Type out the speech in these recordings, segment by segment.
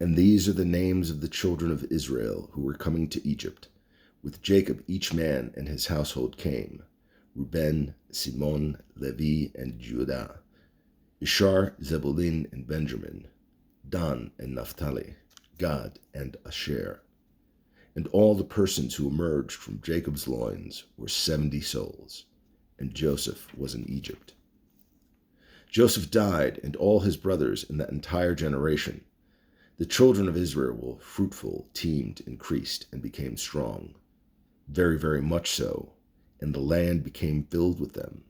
And these are the names of the children of Israel who were coming to Egypt. With Jacob each man and his household came: Reuben, Simon, Levi, and Judah; Ishar, Zebulun, and Benjamin; Dan and Naphtali; Gad and Asher. And all the persons who emerged from Jacob's loins were 70 souls. And Joseph was in Egypt. Joseph died, and all his brothers in that entire generation. The children of Israel were fruitful, teemed, increased, and became strong, very, very much so, and the land became filled with them.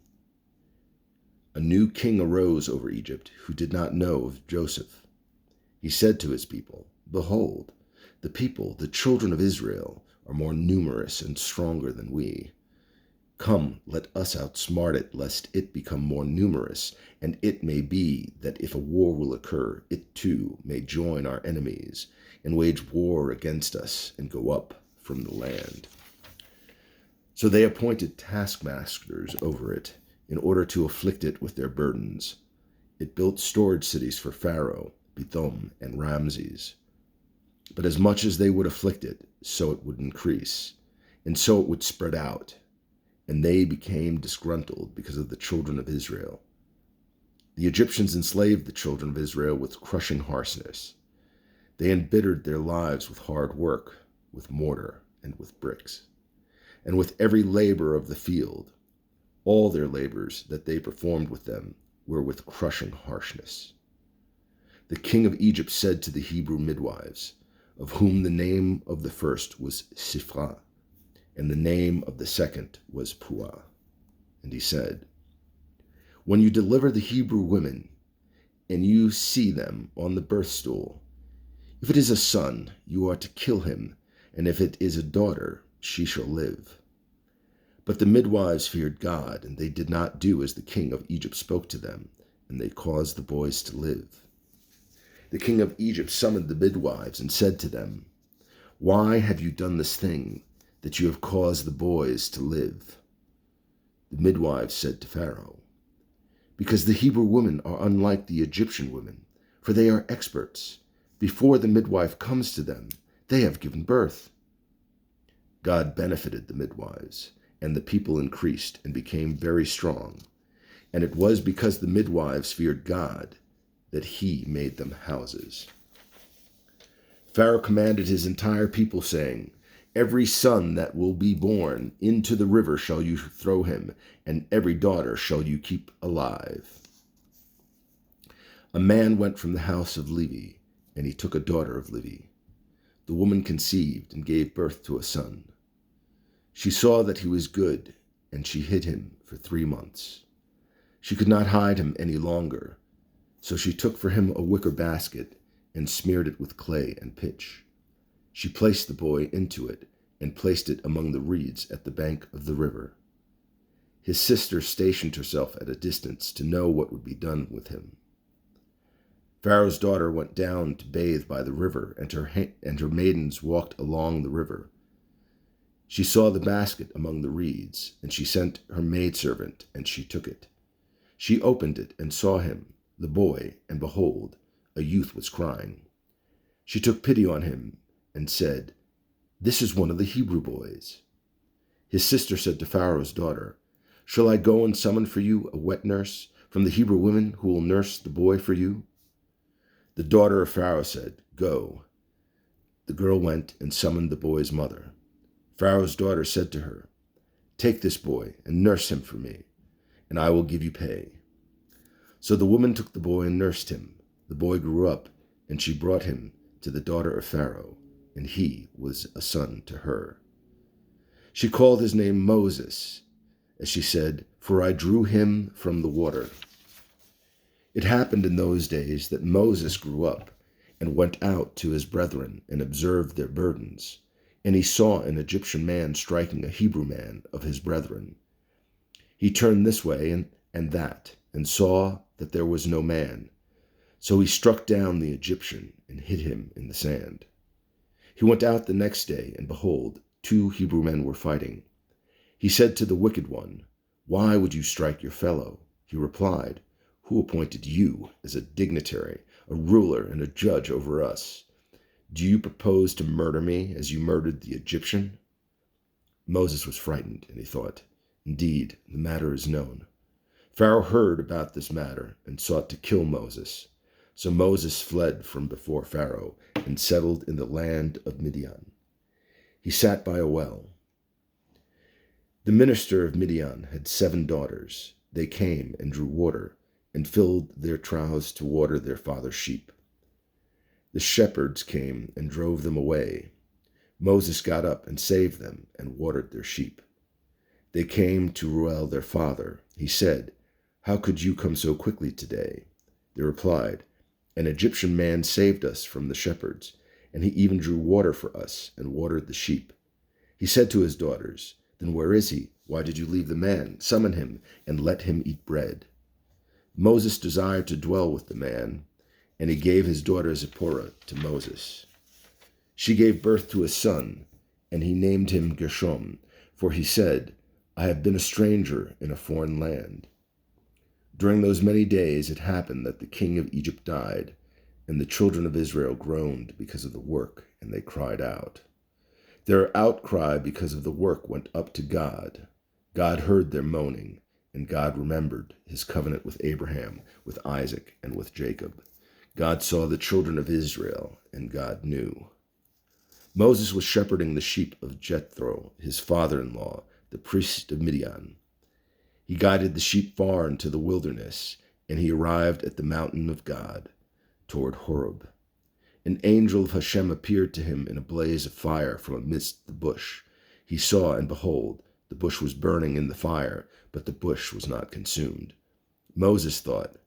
A new king arose over Egypt who did not know of Joseph. He said to his people, "Behold, the people, the children of Israel, are more numerous and stronger than we. Come, let us outsmart it, lest it become more numerous, and it may be that if a war will occur, it too may join our enemies, and wage war against us, and go up from the land." So they appointed taskmasters over it, in order to afflict it with their burdens. It built storage cities for Pharaoh, Pithom, and Ramses. But as much as they would afflict it, so it would increase, and so it would spread out. And they became disgruntled because of the children of Israel. The Egyptians enslaved the children of Israel with crushing harshness. They embittered their lives with hard work, with mortar and with bricks, and with every labor of the field. All their labors that they performed with them were with crushing harshness. The king of Egypt said to the Hebrew midwives, of whom the name of the first was Shiphrah, and the name of the second was Puah. And he said, "When you deliver the Hebrew women, and you see them on the birth stool, if it is a son, you are to kill him, and if it is a daughter, she shall live." But the midwives feared God, and they did not do as the king of Egypt spoke to them, and they caused the boys to live. The king of Egypt summoned the midwives and said to them, "Why have you done this thing, that you have caused the boys to live?" The midwives said to Pharaoh, "Because the Hebrew women are unlike the Egyptian women, for they are experts. Before the midwife comes to them, they have given birth." God benefited the midwives, and the people increased and became very strong. And it was because the midwives feared God that he made them houses. Pharaoh commanded his entire people, saying, "Every son that will be born into the river shall you throw him, and every daughter shall you keep alive." A man went from the house of Levi, and he took a daughter of Levi. The woman conceived and gave birth to a son. She saw that he was good, and she hid him for 3 months. She could not hide him any longer, so she took for him a wicker basket and smeared it with clay and pitch. She placed the boy into it and placed it among the reeds at the bank of the river. His sister stationed herself at a distance to know what would be done with him. Pharaoh's daughter went down to bathe by the river, and her maidens walked along the river. She saw the basket among the reeds, and she sent her maidservant, and she took it. She opened it and saw him, the boy, and behold, a youth was crying. She took pity on him and said, "This is one of the Hebrew boys." His sister said to Pharaoh's daughter, "Shall I go and summon for you a wet nurse from the Hebrew women who will nurse the boy for you?" The daughter of Pharaoh said, "Go." The girl went and summoned the boy's mother. Pharaoh's daughter said to her, "Take this boy and nurse him for me, and I will give you pay." So the woman took the boy and nursed him. The boy grew up, and she brought him to the daughter of Pharaoh, and he was a son to her. She called his name Moses, as she said, "For I drew him from the water." It happened in those days that Moses grew up and went out to his brethren and observed their burdens. And he saw an Egyptian man striking a Hebrew man of his brethren. He turned this way and that, and saw that there was no man. So he struck down the Egyptian and hid him in the sand. He went out the next day, and behold, 2 Hebrew men were fighting. He said to the wicked one, "Why would you strike your fellow?" He replied, "Who appointed you as a dignitary, a ruler, and a judge over us?" Do you propose to murder me as you murdered the Egyptian?" Moses was frightened, and he thought, "Indeed, the matter is known." Pharaoh heard about this matter and sought to kill Moses. So Moses fled from before Pharaoh and settled in the land of Midian. He sat by a well. The minister of Midian had 7 daughters. They came and drew water and filled their troughs to water their father's sheep. The shepherds came and drove them away. Moses got up and saved them and watered their sheep. They came to Reuel their father. He said, "How could you come so quickly today?" They replied, "An Egyptian man saved us from the shepherds, and he even drew water for us and watered the sheep." He said to his daughters, "Then where is he? Why did you leave the man? Summon him and let him eat bread." Moses desired to dwell with the man, and he gave his daughter Zipporah to Moses. She gave birth to a son, and he named him Gershom, for he said, "I have been a stranger in a foreign land." During those many days it happened that the king of Egypt died, and the children of Israel groaned because of the work, and they cried out. Their outcry because of the work went up to God. God heard their moaning, and God remembered his covenant with Abraham, with Isaac, and with Jacob. God saw the children of Israel, and God knew. Moses was shepherding the sheep of Jethro, his father-in-law, the priest of Midian. He guided the sheep far into the wilderness, and he arrived at the mountain of God, toward Horeb. An angel of Hashem appeared to him in a blaze of fire from amidst the bush. He saw, and behold, the bush was burning in the fire, but the bush was not consumed. Moses thought,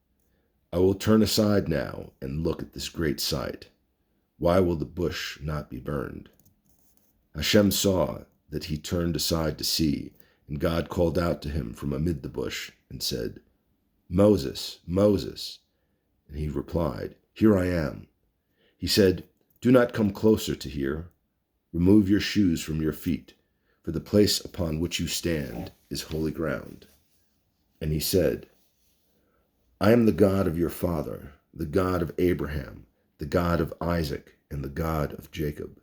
"I will turn aside now and look at this great sight. Why will the bush not be burned?" Hashem saw that he turned aside to see, and God called out to him from amid the bush and said, "Moses, Moses." And he replied, "Here I am." He said, "Do not come closer to here. Remove your shoes from your feet, for the place upon which you stand is holy ground." And he said, "I am the God of your father, the God of Abraham, the God of Isaac, and the God of Jacob."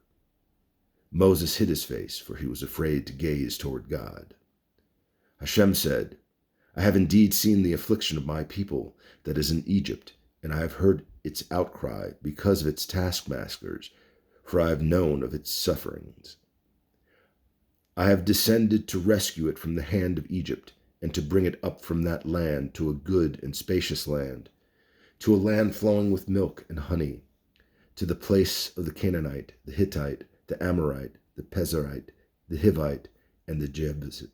Moses hid his face, for he was afraid to gaze toward God. Hashem said, "I have indeed seen the affliction of my people that is in Egypt, and I have heard its outcry because of its taskmasters, for I have known of its sufferings. I have descended to rescue it from the hand of Egypt, and to bring it up from that land to a good and spacious land, to a land flowing with milk and honey, to the place of the Canaanite, the Hittite, the Amorite, the Pezerite, the Hivite, and the Jebusite.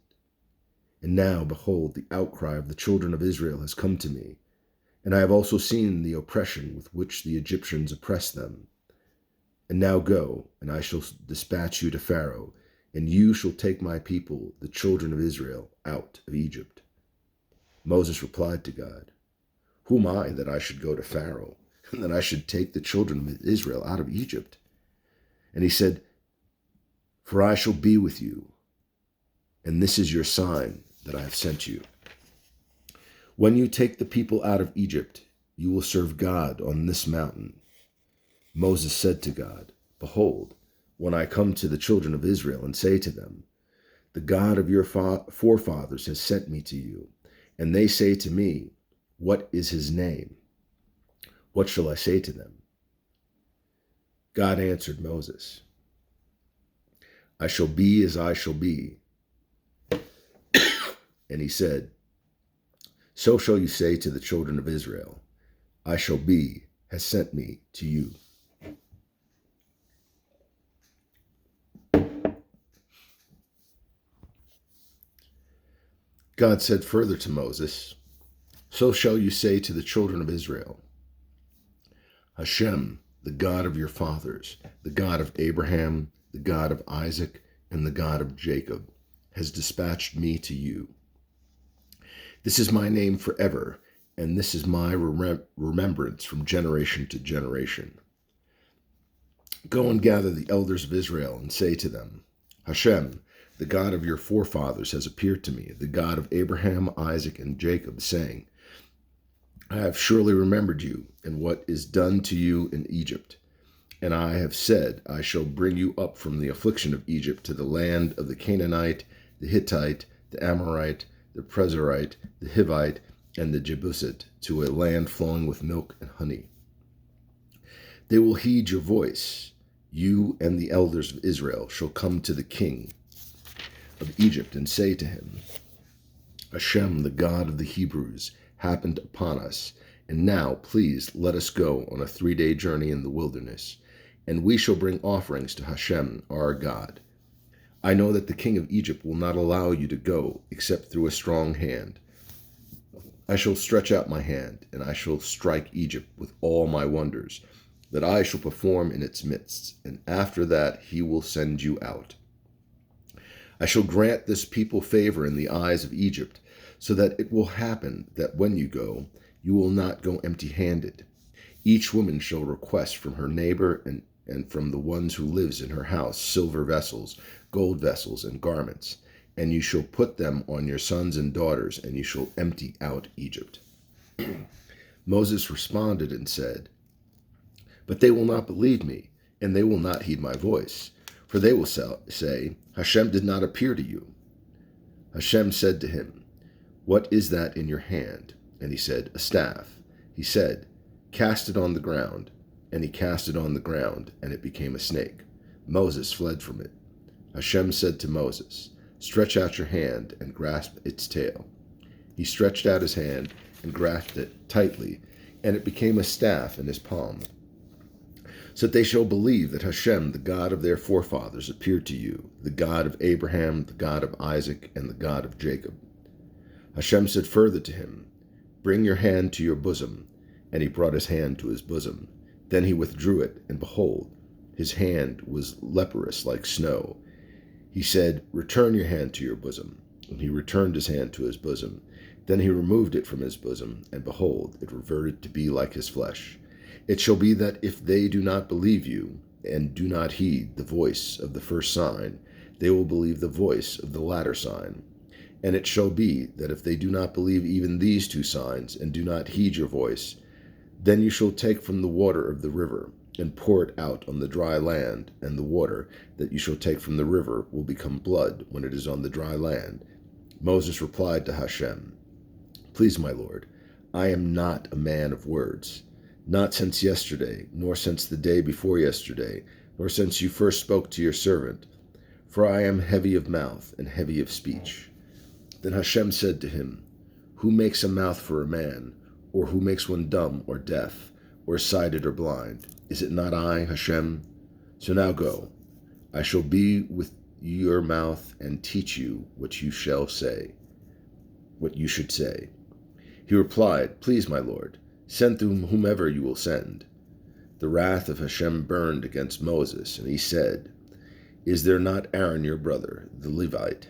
And now, behold, the outcry of the children of Israel has come to me, and I have also seen the oppression with which the Egyptians oppress them. And now go, and I shall dispatch you to Pharaoh, and you shall take my people, the children of Israel, out of Egypt." Moses replied to God, "Who am I that I should go to Pharaoh, and that I should take the children of Israel out of Egypt?" And he said, "For I shall be with you, and this is your sign that I have sent you. When you take the people out of Egypt, you will serve God on this mountain." Moses said to God, "Behold, when I come to the children of Israel and say to them, 'The God of your forefathers has sent me to you,' and they say to me, 'What is his name?' what shall I say to them?" God answered Moses, "I shall be as I shall be." And he said, "So shall you say to the children of Israel, 'I shall be has sent me to you.'" God said further to Moses, "So shall you say to the children of Israel, 'Hashem, the God of your fathers, the God of Abraham, the God of Isaac, and the God of Jacob, has dispatched me to you. This is my name forever, and this is my remembrance from generation to generation. Go and gather the elders of Israel and say to them, Hashem, the God of your forefathers, has appeared to me, the God of Abraham, Isaac, and Jacob, saying, I have surely remembered you and what is done to you in Egypt, And I have said, I shall bring you up from the affliction of Egypt to the land of the Canaanite, the Hittite, the Amorite, the Prezorite, the Hivite, and the Jebusite, to a land flowing with milk and honey. They will heed your voice. You and the elders of Israel shall come to the king of Egypt and say to him, Hashem, the God of the Hebrews, happened upon us, and now, please, let us go on a 3-day journey in the wilderness, and we shall bring offerings to Hashem, our God. I know that the king of Egypt will not allow you to go except through a strong hand. I shall stretch out my hand, and I shall strike Egypt with all my wonders, that I shall perform in its midst, and after that he will send you out. I shall grant this people favor in the eyes of Egypt, so that it will happen that when you go, you will not go empty-handed. Each woman shall request from her neighbor and from the ones who lives in her house silver vessels, gold vessels, and garments, and you shall put them on your sons and daughters, and you shall empty out Egypt. Moses responded and said, But they will not believe me, and they will not heed my voice, for they will say, Hashem did not appear to you. Hashem said to him, What is that in your hand? And he said, A staff. He said, Cast it on the ground. And he cast it on the ground, and it became a snake. Moses fled from it. Hashem said to Moses, Stretch out your hand and grasp its tail. He stretched out his hand and grasped it tightly, and it became a staff in his palm. So that they shall believe that Hashem, the God of their forefathers, appeared to you, the God of Abraham, the God of Isaac, and the God of Jacob. Hashem said further to him, Bring your hand to your bosom. And he brought his hand to his bosom. Then he withdrew it, and behold, his hand was leprous like snow. He said, Return your hand to your bosom. And he returned his hand to his bosom. Then he removed it from his bosom, and behold, it reverted to be like his flesh. It shall be that if they do not believe you, and do not heed the voice of the first sign, they will believe the voice of the latter sign. And it shall be that if they do not believe even these 2 signs, and do not heed your voice, then you shall take from the water of the river, and pour it out on the dry land, and the water that you shall take from the river will become blood when it is on the dry land. Moses replied to Hashem, Please, my Lord, I am not a man of words, not since yesterday, nor since the day before yesterday, nor since you first spoke to your servant, for I am heavy of mouth and heavy of speech. Then Hashem said to him, Who makes a mouth for a man, or who makes one dumb or deaf, or sighted or blind? Is it not I, Hashem? So now go. I shall be with your mouth and teach you what you shall say, what you should say. He replied, Please, my Lord, send through whomever you will send. The wrath of Hashem burned against Moses, and he said, Is there not Aaron your brother, the Levite?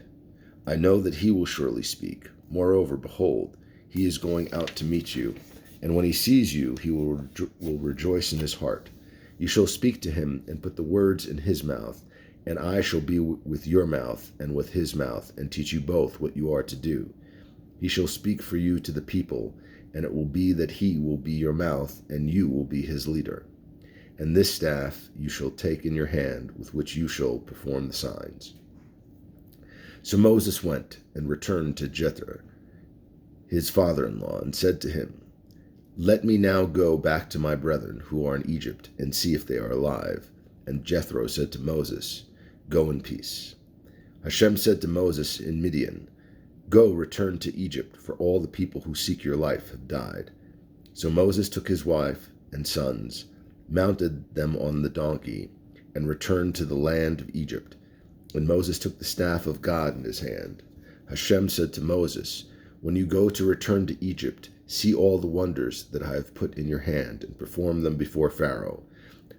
I know that he will surely speak. Moreover, behold, he is going out to meet you, and when he sees you, he will rejoice in his heart. You shall speak to him and put the words in his mouth, and I shall be with your mouth and with his mouth, and teach you both what you are to do. He shall speak for you to the people, and it will be that he will be your mouth, and you will be his leader. And this staff you shall take in your hand, with which you shall perform the signs. So Moses went and returned to Jethro, his father-in-law, and said to him, Let me now go back to my brethren who are in Egypt, and see if they are alive. And Jethro said to Moses, Go in peace. Hashem said to Moses in Midian, Go, return to Egypt, for all the people who seek your life have died. So Moses took his wife and sons, mounted them on the donkey, and returned to the land of Egypt. And Moses took the staff of God in his hand. Hashem said to Moses, When you go to return to Egypt, see all the wonders that I have put in your hand, and perform them before Pharaoh.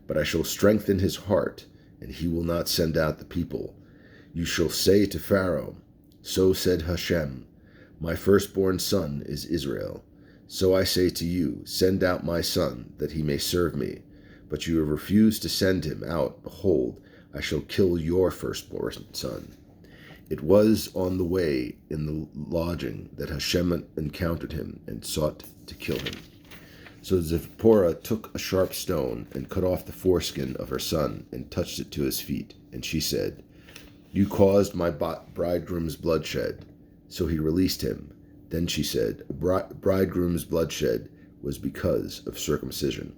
But I shall strengthen his heart, and he will not send out the people. You shall say to Pharaoh, So said Hashem, My firstborn son is Israel. So I say to you, Send out my son, that he may serve me. But you have refused to send him out. Behold, I shall kill your firstborn son. It was on the way in the lodging that Hashem encountered him and sought to kill him. So Zipporah took a sharp stone and cut off the foreskin of her son and touched it to his feet. And she said, "You caused my bridegroom's bloodshed." So he released him. Then she said, "Bridegroom's bloodshed was because of circumcision."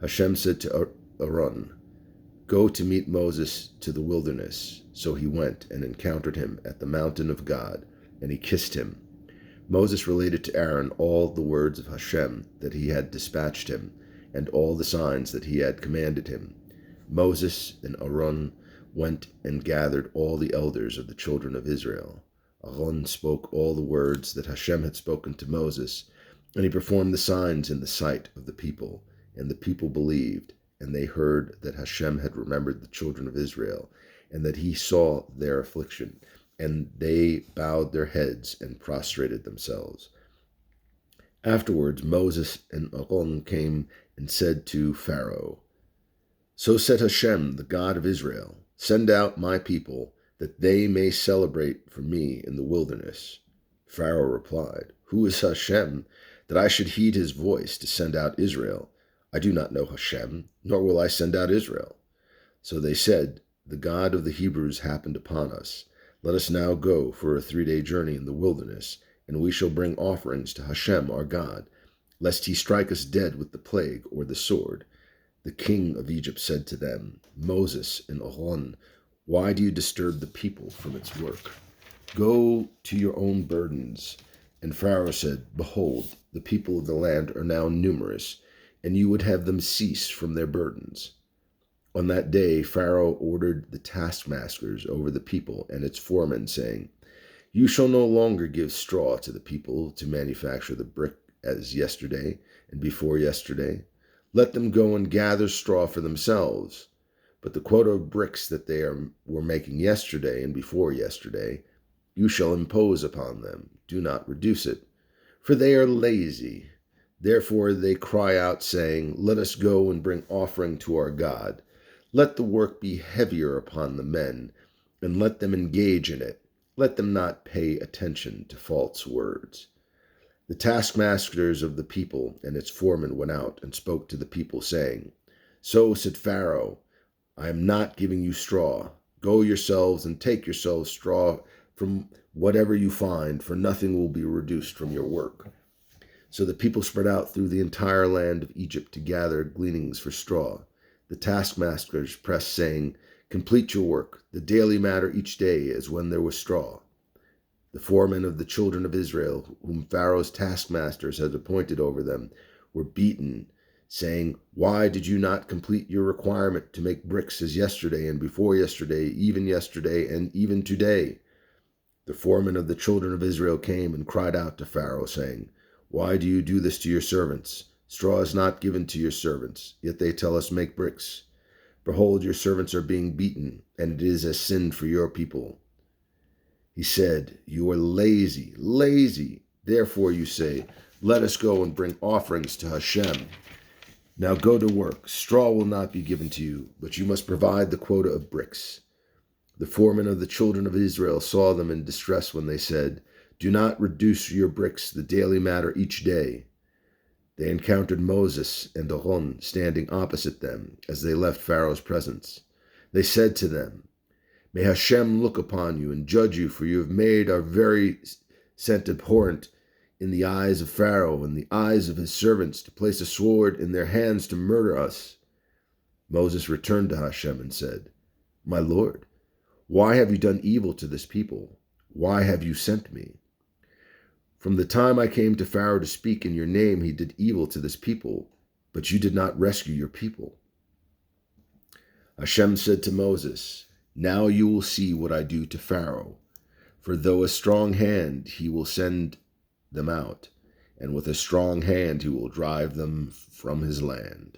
Hashem said to Aaron, "Go to meet Moses to the wilderness." So he went and encountered him at the mountain of God, and he kissed him. Moses related to Aaron all the words of Hashem that he had dispatched him, and all the signs that he had commanded him. Moses and Aaron went and gathered all the elders of the children of Israel. Aaron spoke all the words that Hashem had spoken to Moses, and he performed the signs in the sight of the people. And the people believed, and they heard that Hashem had remembered the children of Israel, and that he saw their affliction. And they bowed their heads and prostrated themselves. Afterwards Moses and Aaron came and said to Pharaoh, "So said Hashem, the God of Israel, send out my people, that they may celebrate for me in the wilderness." Pharaoh replied, "Who is Hashem, that I should heed his voice to send out Israel? I do not know Hashem, nor will I send out Israel." So they said, "The God of the Hebrews happened upon us. Let us now go for a 3-day journey in the wilderness, and we shall bring offerings to Hashem our God, lest he strike us dead with the plague or the sword." The king of Egypt said to them, "Moses and Aaron, why do you disturb the people from its work? Go to your own burdens." And Pharaoh said, "Behold, the people of the land are now numerous, and you would have them cease from their burdens." On that day Pharaoh ordered the taskmasters over the people and its foremen, saying, "You shall no longer give straw to the people to manufacture the brick as yesterday and before yesterday. Let them go and gather straw for themselves. But the quota of bricks that they were making yesterday and before yesterday, you shall impose upon them. Do not reduce it, for they are lazy. Therefore they cry out, saying, 'Let us go and bring offering to our God.' Let the work be heavier upon the men, and let them engage in it. Let them not pay attention to false words." The taskmasters of the people and its foremen went out and spoke to the people, saying, "So said Pharaoh, I am not giving you straw. Go yourselves and take yourselves straw from whatever you find, for nothing will be reduced from your work." So the people spread out through the entire land of Egypt to gather gleanings for straw. The taskmasters pressed, saying, "Complete your work, the daily matter each day as when there was straw." The foremen of the children of Israel, whom Pharaoh's taskmasters had appointed over them, were beaten, saying, "Why did you not complete your requirement to make bricks as yesterday and before yesterday, even yesterday and even today?" The foremen of the children of Israel came and cried out to Pharaoh, saying, "Why do you do this to your servants? Straw is not given to your servants, yet they tell us, 'Make bricks.' Behold, your servants are being beaten, and it is as sin for your people." He said, "You are lazy, lazy. Therefore you say, 'Let us go and bring offerings to Hashem.' Now go to work. Straw will not be given to you, but you must provide the quota of bricks." The foremen of the children of Israel saw them in distress when they said, "Do not reduce your bricks the daily matter each day." They encountered Moses and Aaron standing opposite them as they left Pharaoh's presence. They said to them, "May Hashem look upon you and judge you, for you have made our very scent abhorrent in the eyes of Pharaoh and the eyes of his servants, to place a sword in their hands to murder us." Moses returned to Hashem and said, "My Lord, why have you done evil to this people? Why have you sent me? From the time I came to Pharaoh to speak in your name, he did evil to this people, but you did not rescue your people." Hashem said to Moses, "Now you will see what I do to Pharaoh. For though a strong hand, he will send them out, and with a strong hand he will drive them from his land."